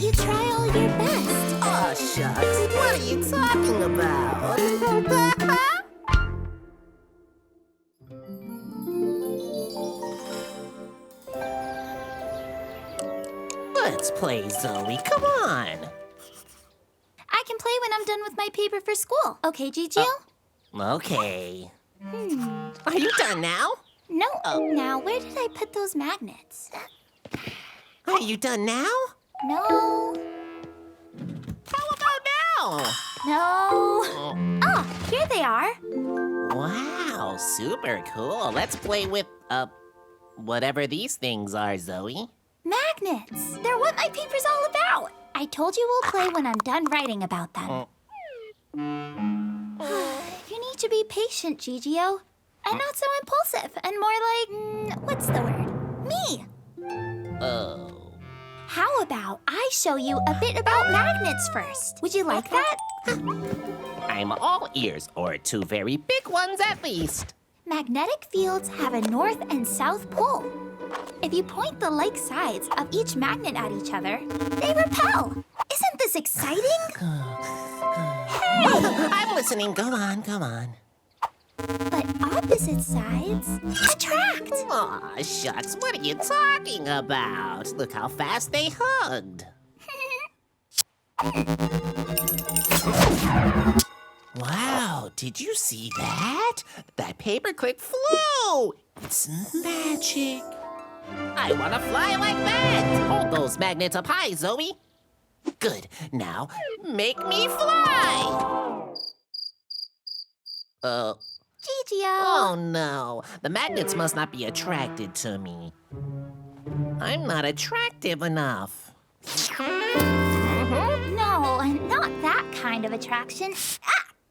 you try all your best. Aw, shucks. What are you talking about? Let's play, Zoe. Come on. I can play when I'm done with my paper for school. Okay, Gigio? Okay. Are you done now? No. Now, where did I put those magnets? Are you done now? No. How about now? No. Oh, here they are. Wow, super cool. Let's play with, whatever these things are, Zoe. Magnets. They're what my paper's all about. I told you we'll play when I'm done writing about them. You need to be patient, Gigio. And not so impulsive, and more like, what's the word? Me. Oh. How about I show you a bit about magnets first? Would you like that? I'm all ears, or two very big ones at least. Magnetic fields have a north and south pole. If you point the like sides of each magnet at each other, they repel. Isn't this exciting? Hey! I'm listening. Go on, go on. But opposite sides attract. Aw, shucks. What are you talking about? Look how fast they hugged. Wow, did you see that? That paperclip flew! It's magic. I want to fly like that! Hold those magnets up high, Zoe. Good. Now, make me fly! Gigio. Oh no. The magnets must not be attracted to me. I'm not attractive enough. No, not that kind of attraction.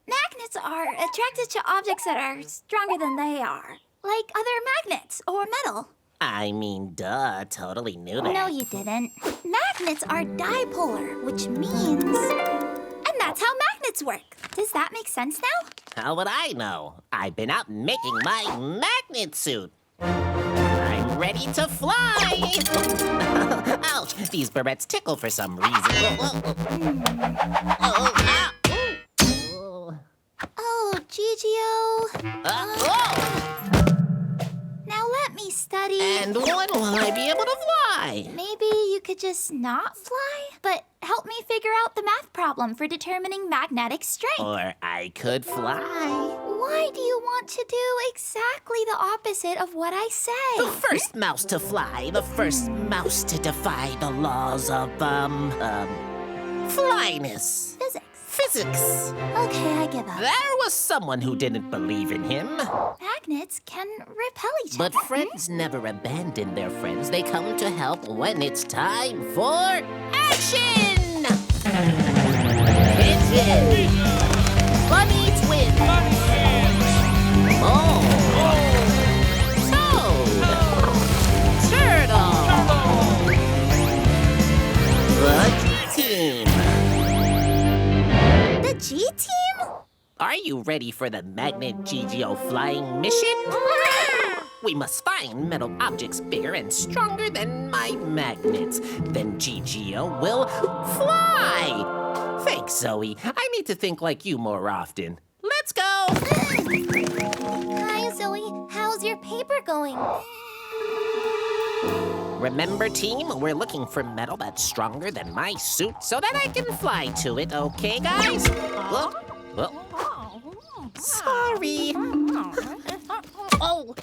Magnets are attracted to objects that are stronger than they are. Like other magnets or metal. I mean, duh, totally knew that. No, you didn't. Magnets are dipolar, which means... And that's how magnets work. Does that make sense now? How would I know? I've been out making my magnet suit. I'm ready to fly! Ouch, these barrettes tickle for some reason. Oh, Gigio. Now let me study. And when will I be able to fly? Maybe you could just not fly, but help me figure out the math problem for determining magnetic strength. Or I could fly. Why do you want to do exactly the opposite of what I say? The first mouse to fly, the first mouse to defy the laws of, flyness. Physics. Okay, I give up. There was someone who didn't believe in him. Magnets can repel each But other. friends never abandon their friends. They come to help when it's time for action! Pigeon! Bunny twin! Mole! Toad! Turtle! The team! The G-Team? Are you ready for the Magnet Gigio flying mission? We must find metal objects bigger and stronger than my magnets. Then Gigio will fly! Thanks, Zoe. I need to think like you more often. Let's go! Hi, Zoe. How's your paper going? Remember, team, we're looking for metal that's stronger than my suit so that I can fly to it, okay, guys? Sorry. Oh.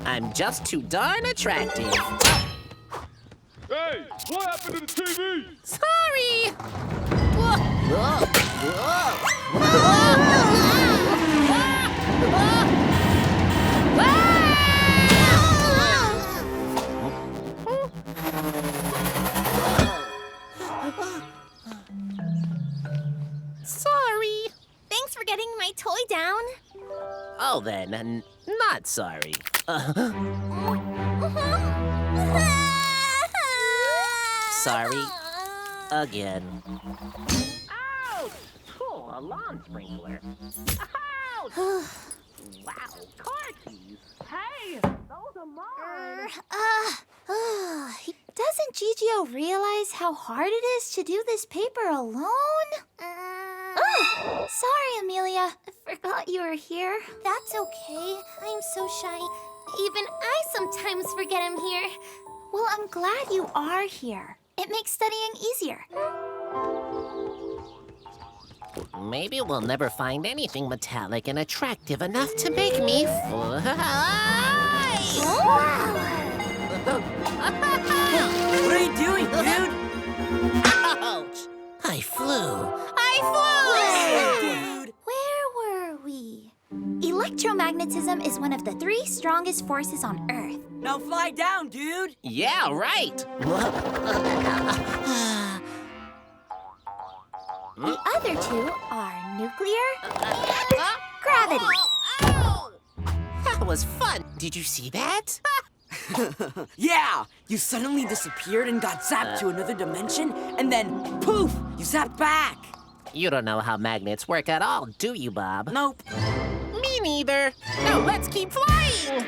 I'm just too darn attractive. Hey, what happened to the TV? Sorry. Sorry. Thanks for getting my toy down. Oh, then, not sorry. Sorry. Again. Ouch! Cool, a lawn sprinkler. Ouch! Wow, car keys. Hey, those are mine. Does Doesn't Gigio realize how hard it is to do this paper alone? Oh, sorry, Amelia. I forgot you were here. That's okay. I'm so shy. Even I sometimes forget I'm here. Well, I'm glad you are here. It makes studying easier. Maybe we'll never find anything metallic and attractive enough to make me fly. What are you doing, dude? Ouch! I flew. Dude. Where were we? Electromagnetism is one of the 3 strongest forces on Earth. Now fly down, dude. Yeah, right. The other 2 are nuclear and gravity. Ow! That was fun. Did you see that? Yeah, you suddenly disappeared and got zapped to another dimension, and then poof, you zapped back. You don't know how magnets work at all, do you, Bob? Nope. Me neither. Now let's keep flying.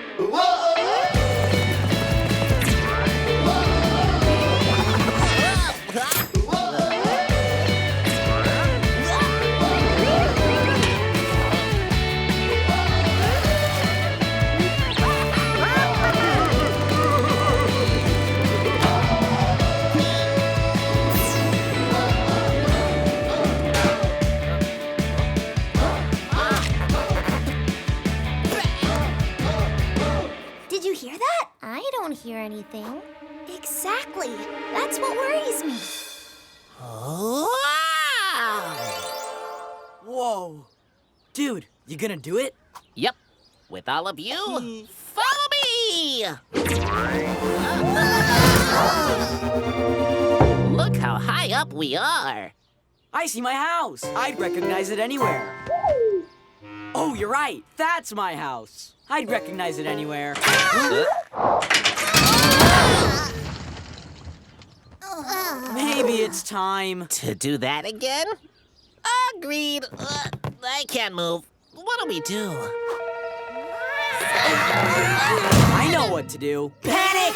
Did you hear that? I don't hear anything. Exactly. That's what worries me. Wow! Whoa. Dude, you gonna do it? Yep. With all of you, follow me! Look how high up we are. I see my house. I'd recognize it anywhere. Oh, you're right. That's my house. I'd recognize it anywhere. Maybe it's time. To do that again? Agreed. I can't move. What do we do? I know what to do. Panic!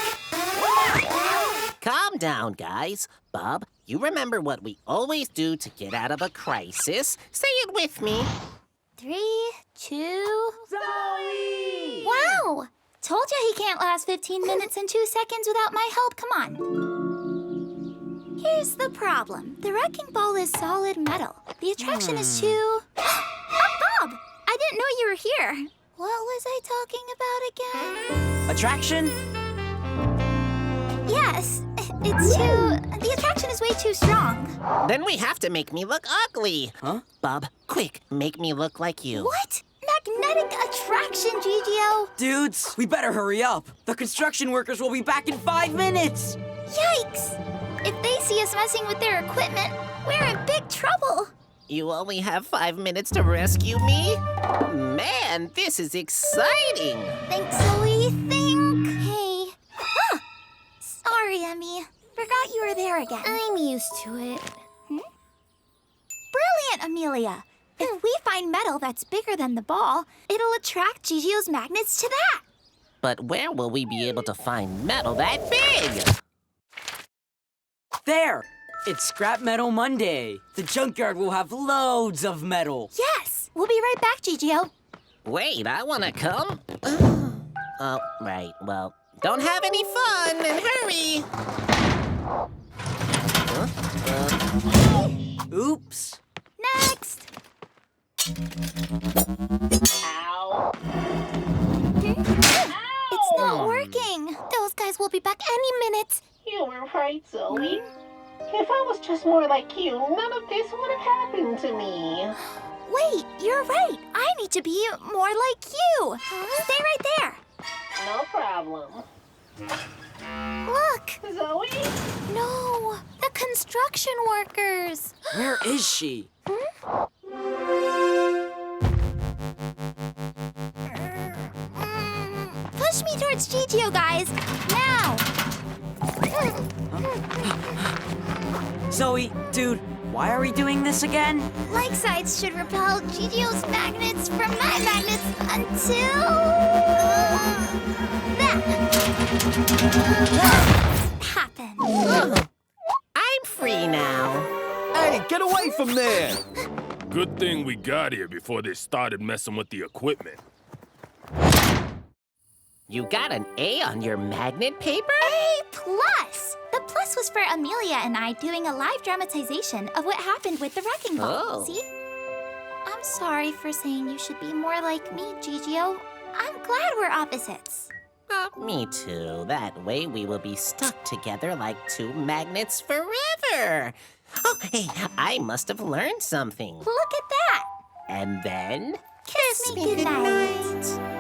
Calm down, guys. Bob, you remember what we always do to get out of a crisis. Say it with me. 3, 2... Zoe! Wow! Told you he can't last 15 minutes and 2 seconds without my help. Come on. Here's the problem. The wrecking ball is solid metal. The attraction is too... Oh, Bob! I didn't know you were here. What was I talking about again? Attraction? Yes, it's too... The attraction is way too strong. Then we have to make me look ugly. Huh? Bob, quick, make me look like you. What? Magnetic attraction, Gigio? Dudes, we better hurry up. The construction workers will be back in 5 minutes. Yikes! If they see us messing with their equipment, we're in big trouble. You only have 5 minutes to rescue me? Man, this is exciting. Thanks, Zoe. Think. Hey. Ah! Sorry, Emmy. Forgot you were there again. I'm used to it. Brilliant, Amelia. If we find metal that's bigger than the ball, it'll attract Gigio's magnets to that. But where will we be able to find metal that big? There! It's Scrap Metal Monday. The junkyard will have loads of metal. Yes. We'll be right back, Gigio. Wait, I want to come. Oh, right. Well, don't have any fun and hurry. Oops. Next. Ow. It's not working. Those guys will be back any minute. You were right, Zoe. If I was just more like you, none of this would have happened to me. Wait, you're right. I need to be more like you. Stay right there. No problem. Look. Zoe? No, the construction workers. Where is she? Push me towards Gigio, guys. Now. Zoe, dude, why are we doing this again? Like sides should repel Gigio's magnets from my magnets until... that happens. from there! Good thing we got here before they started messing with the equipment. You got an A on your magnet paper? A+. The plus was for Amelia and I doing a live dramatization of what happened with the wrecking ball. Oh. See? I'm sorry for saying you should be more like me, Gigio. I'm glad we're opposites. Me too. That way we will be stuck together like two magnets forever. Oh, hey, I must have learned something. Look at that! And then, Kiss me goodnight.